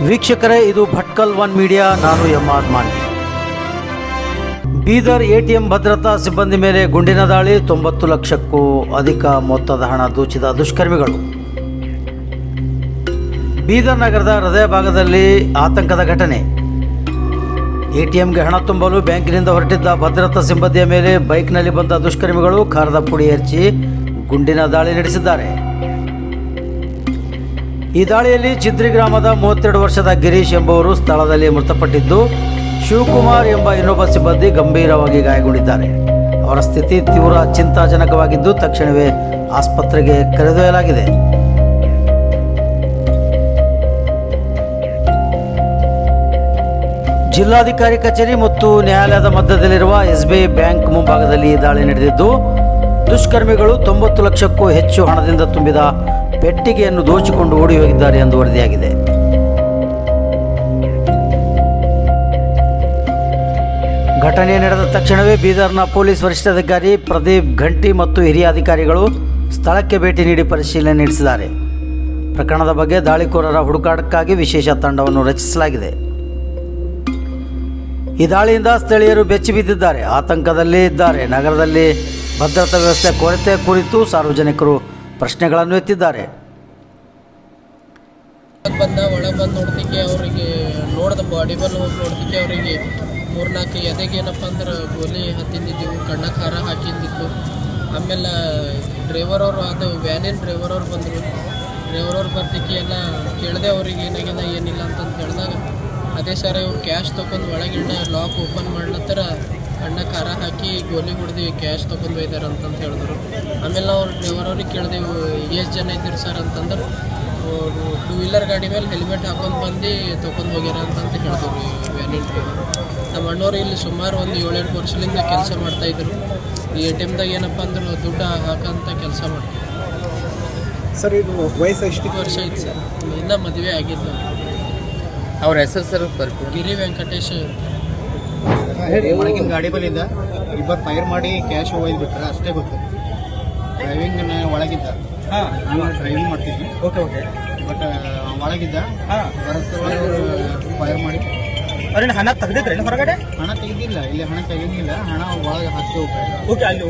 ವೀಕ್ಷಕರೇ, ಇದು Bhatkal one media. ನಾನು ಎಂ.ಆರ್. ಮಾನ್ವಿ. ಬೀದರ್ ಎಟಿಎಂ ಭದ್ರತಾ ಸಿಬ್ಬಂದಿ ಮೇಲೆ ಗುಂಡಿನ ದಾಳಿ. 90 ಲಕ್ಷಕ್ಕೂ ಅಧಿಕ ಮೊತ್ತದ ಹಣ ದೋಚಿದ ದುಷ್ಕರ್ಮಿಗಳು. ಬೀದರ್ ನಗರದ ಹೃದಯ ಭಾಗದಲ್ಲಿ ಆತಂಕದ ಘಟನೆ. ಎಟಿಎಂಗೆ ಹಣ ತುಂಬಲು ಬ್ಯಾಂಕಿನಿಂದ ಹೊರಟಿದ್ದ ಭದ್ರತಾ ಸಿಬ್ಬಂದಿಯ ಮೇಲೆ ಬೈಕ್ನಲ್ಲಿ ಬಂದ ದುಷ್ಕರ್ಮಿಗಳು ಖಾರದ ಪುಡಿ ಹಚ್ಚಿ ಗುಂಡಿನ ದಾಳಿ ನಡೆಸಿದ್ದಾರೆ. ಈ ದಾಳಿಯಲ್ಲಿ ಚಿದ್ರಿ ಗ್ರಾಮದ 32 ವರ್ಷದ ಗಿರೀಶ್ ಎಂಬುವರು ಸ್ಥಳದಲ್ಲಿ ಮೃತಪಟ್ಟಿದ್ದು, ಶಿವಕುಮಾರ್ ಎಂಬ ಇನ್ನೊಬ್ಬ ಸಿಬ್ಬಂದಿ ಗಂಭೀರವಾಗಿ ಗಾಯಗೊಂಡಿದ್ದಾರೆ. ಅವರ ಸ್ಥಿತಿ ತೀವ್ರ ಚಿಂತಾಜನಕವಾಗಿದ್ದು ತಕ್ಷಣವೇ ಆಸ್ಪತ್ರೆಗೆ ಕರೆದೊಯ್ಯಲಾಗಿದೆ. ಜಿಲ್ಲಾಧಿಕಾರಿ ಕಚೇರಿ ಮತ್ತು ನ್ಯಾಯಾಲಯದ ಮಧ್ಯದಲ್ಲಿರುವ SBI ಬ್ಯಾಂಕ್ ಮುಂಭಾಗದಲ್ಲಿ ಈ ದಾಳಿ ನಡೆದಿದ್ದು, ದುಷ್ಕರ್ಮಿಗಳು 90 ಲಕ್ಷಕ್ಕೂ ಹೆಚ್ಚು ಹಣದಿಂದ ತುಂಬಿದ ಪೆಟ್ಟಿಗೆಯನ್ನು ದೋಚಿಕೊಂಡು ಓಡಿ ಹೋಗಿದ್ದಾರೆ ಎಂದು ವರದಿಯಾಗಿದೆ. ಘಟನೆ ನಡೆದ ತಕ್ಷಣವೇ ಬೀದರ್ನ ಪೊಲೀಸ್ ವರಿಷ್ಠಾಧಿಕಾರಿ ಪ್ರದೀಪ್ ಘಂಟಿ ಮತ್ತು ಹಿರಿಯ ಅಧಿಕಾರಿಗಳು ಸ್ಥಳಕ್ಕೆ ಭೇಟಿ ನೀಡಿ ಪರಿಶೀಲನೆ ನಡೆಸಿದ್ದಾರೆ. ಪ್ರಕರಣದ ಬಗ್ಗೆ ದಾಳಿಕೋರರ ಹುಡುಕಾಟಕ್ಕಾಗಿ ವಿಶೇಷ ತಂಡವನ್ನು ರಚಿಸಲಾಗಿದೆ. ಈ ದಾಳಿಯಿಂದ ಸ್ಥಳೀಯರು ಬೆಚ್ಚಿ ಬಿದ್ದಿದ್ದಾರೆ, ಆತಂಕದಲ್ಲಿ ಇದ್ದಾರೆ. ನಗರದಲ್ಲಿ ಭದ್ರತಾ ವ್ಯವಸ್ಥೆ ಕೊರತೆ ಕುರಿತು ಸಾರ್ವಜನಿಕರು ಪ್ರಶ್ನೆಗಳನ್ನು ಎತ್ತಿದ್ದಾರೆ. ಒಳಗೆ ಬಂದು ನೋಡ್ತಿಕ್ಕೆ ಅವರಿಗೆ ನೋಡ್ದ ಬಾಡಿ ಬಲ್ ಹೋಗಿ ನೋಡ್ತಿಕ್ಕೆ ಅವರಿಗೆ 3-4 ಎದೆಗೆ ಏನಪ್ಪ ಅಂದ್ರೆ ಗೋಲಿ ಹತ್ತಿದ್ದಿದ್ದೆವು, ಕಣ್ಣ ಖಾರ ಹಾಕಿದ್ದಿತ್ತು. ಆಮೇಲೆ ಡ್ರೈವರ್ ಅವರು, ಅದು ವ್ಯಾನಿನ ಡ್ರೈವರ್ ಅವ್ರು ಬಂದರು. ಡ್ರೈವರ್ ಅವ್ರು ಬರ್ತಿಕ್ಕೆ ಎಲ್ಲ ಕೇಳಿದೆ ಅವ್ರಿಗೆ ಏನಾಗಿದೆ ಏನಿಲ್ಲ ಅಂತಂದು ಹೇಳಿದಾಗ, ಅದೇ ಸರ್ ಇವ್ರು ಕ್ಯಾಶ್ ತೊಗೊಂಡು ಒಳಗಿಂದ ಲಾಕ್ ಓಪನ್ ಮಾಡ್ಲತ್ತರ ಕಣ್ಣ ಖಾರ ಹಾಕಿ ಗೋಲಿ ಹೊಡೆದು ಕ್ಯಾಶ್ ತೊಗೊಂಡು ಒಯ್ದಾರ ಅಂತಂತ ಹೇಳಿದ್ರು. ಆಮೇಲೆ ನಾವು ಡ್ರೈವರ್ ಅವ್ರಿಗೆ ಕೇಳಿದೆವು ಎಷ್ಟು ಜನ ಇದ್ದೀರಿ ಸರ್ ಅಂತಂದ್ರೆ, 2 ವೀಲರ್ ಗಾಡಿ ಮೇಲೆ ಹೆಲ್ಮೆಟ್ ಹಾಕೊಂಡು ಬಂದು ತೊಗೊಂಡು ಹೋಗ್ಯಾರ ಅಂತಂತ ಹೇಳಿದ್ರು ವ್ಯಾನಿನ ಡ್ರೈವರ್. ನಮ್ಮ ಅಣ್ಣವ್ರು ಇಲ್ಲಿ ಸುಮಾರು ಒಂದು 7-8 ವರ್ಷದಿಂದ ಕೆಲಸ ಮಾಡ್ತಾಯಿದ್ರು. ಈ ATMದಾಗ ಏನಪ್ಪ ಅಂದ್ರೆ ದುಡ್ಡು ಹಾಕೋಂಥ ಕೆಲಸ ಮಾಡ್ತಾರೆ ಸರ್. ಇದು ವಯಸ್ಸು ಎಷ್ಟು ವರ್ಷ ಐತೆ ಸರ್, ಇನ್ನೂ ಮದುವೆ ಆಗಿದ್ದು. ಅವ್ರ ಹೆಸರು ಸರ್ ಗಿರಿ ವೆಂಕಟೇಶ್. ಒಳಗಿನ ಗಾಡಿ ಬಲ್ಲಿದ್ದ ಇಬ್ಬರು ಫೈರ್ ಮಾಡಿ ಕ್ಯಾಶ್ ಒಯ್ದು ಬಿಟ್ರೆ ಅಷ್ಟೇ ಗೊತ್ತು. ಡ್ರೈವಿಂಗ್ ಒಳಗಿದ್ದ, ಡ್ರೈವಿಂಗ್ ಮಾಡ್ತಿದ್ವಿ. ಓಕೆ ಬಟ್ ಒಳಗಿದ್ದ ಫೈರ್ ಮಾಡಿ ಅವ್ರನ್ನ ಹಣ ತೆಗೆದಿದ್ರೆ ಹೊರಗಡೆ ಹಣ ತೆಗೆದಿಲ್ಲ. ಇಲ್ಲಿ ಹಣ ತೆಗೆದಿಲ್ಲ, ಹಣ ಒಳಗೆ ಹಾಕಿ ಓಕೆ ಅಲ್ಲಿ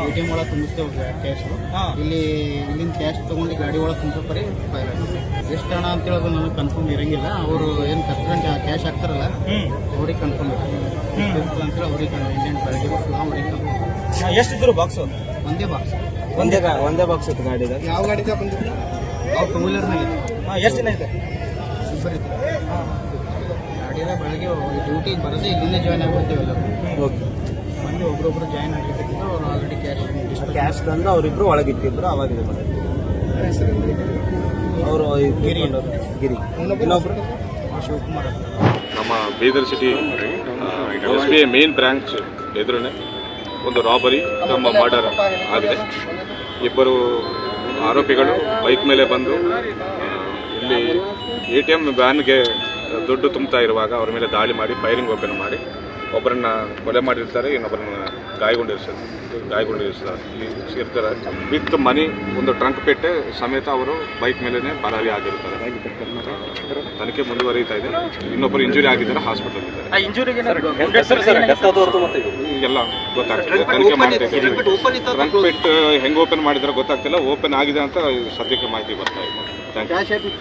ATM ಒಳಗೆ ತುಂಬಿಸ್ತೇವೆ ಕ್ಯಾಶ್. ಇಲ್ಲಿಂದ ಕ್ಯಾಶ್ ತೊಗೊಂಡು ಗಾಡಿ ಒಳಗೆ ತುಂಬಿಸೋಪರಿ ಫೈರ್ ಆಗಿದೆ. ಎಷ್ಟು ಹಣ ಅಂತ ಹೇಳೋದು ನನಗೆ ಕನ್ಫರ್ಮ್ ಇರಂಗಿಲ್ಲ. ಅವರು ಏನು ಕಸ್ಟಮರ್ ಕ್ಯಾಶ್ ಹಾಕ್ತಾರಲ್ಲ ಅವ್ರಿಗೆ ಕನ್ಫರ್ಮ್ ಇರ್ತೇವೆ ಅಂತೇಳಿ ಅವ್ರಿಗೆ ಇಂಡಿಯನ್ ಬೆಳಗ್ಗೆ ಅವ್ರಿಗೆ ಕನ್ಫರ್ಮ್. ಎಷ್ಟಿದ್ರು ಬಾಕ್ಸ್? ಒಂದೇ ಬಾಕ್ಸ್ ಒಂದೇ ಬಾಕ್ಸ್ ಇತ್ತು ಗಾಡಿದಾಗ. ಯಾವ ಗಾಡಿದಾಗ ಬಂದಿತ್ತು? ಅವ್ರು 2 ವೀಲರ್ನಾಗ ಎಷ್ಟು ಜನ ಇದೆ? ಇಬ್ಬರು ಇತ್ತು. ಗಾಡಿಯೆಲ್ಲ ಬೆಳಗ್ಗೆ ಡ್ಯೂಟಿಗೆ ಬರೋದೇ ಇಲ್ಲಿಂದ ಜಾಯ್ನ್ ಆಗಿಬಿಡ್ತೀವಲ್ಲ. ಓಕೆ, ಮೊನ್ನೆ ಒಬ್ರೊಬ್ರು ಜಾಯ್ನ್ ಆಗಲಿಕ್ಕೆ ಅವ್ರು ಆಲ್ರೆಡಿ ಕ್ಯಾಶ್ ತಂದು ಅವರಿಬ್ರು ಒಳಗಿಟ್ಟಿದ್ರು. ಅವಾಗ ಇದು ಮಾಡಿದ್ರು. ಅವರು ಗಿರಿ ಇನ್ನೊಬ್ರು ಶಿವಕುಮಾರ್. ನಮ್ಮ Bidar city SBI main branch ಎದುರೇ ಒಂದು ರಾಬರಿ ನಮ್ಮ ಮರ್ಡರ್ ಆಗಿದೆ. ಇಬ್ಬರು ಆರೋಪಿಗಳು ಬೈಕ್ ಮೇಲೆ ಬಂದು ಇಲ್ಲಿ ATM ವ್ಯಾನ್ಗೆ ದುಡ್ಡು ತುಂಬ್ತಾ ಇರುವಾಗ ಅವ್ರ ಮೇಲೆ ದಾಳಿ ಮಾಡಿ ಫೈರಿಂಗ್ ಓಪನ್ ಮಾಡಿ ಒಬ್ಬರನ್ನ ಕೊಲೆ ಮಾಡಿರ್ತಾರೆ, ಇನ್ನೊಬ್ಬರನ್ನ ಗಾಯಗೊಂಡಿರ್ತಾರೆ. ವಿತ್ ಮನಿ, ಒಂದು ಟ್ರಂಕ್ ಪೆಟ್ಟೆ ಸಮೇತ ಅವರು ಬೈಕ್ ಮೇಲೇ ಪರಾರಿ ಆಗಿರ್ತಾರೆ. ತನಿಖೆ ಮುಂದುವರಿತಾ ಇದೆ. ಇನ್ನೊಬ್ಬರು ಇಂಜುರಿ ಆಗಿದ್ದಾರೆ, ಹಾಸ್ಪಿಟಲ್ ಇದ್ದಾರೆ. ಎಲ್ಲ ಗೊತ್ತಾಗ್ತದೆ, ತನಿಖೆ ಮಾಡ್ತಿದ್ದೀವಿ. ಟ್ರಂಕ್ ಪೆಟ್ ಹೆಂಗೆ ಓಪನ್ ಮಾಡಿದ್ರೆ ಗೊತ್ತಾಗ್ತಿಲ್ಲ. ಓಪನ್ ಆಗಿದೆ ಅಂತ ಸದ್ಯಕ್ಕೆ ಮಾಹಿತಿ ಬರ್ತಾ ಇದೆ. Thank you.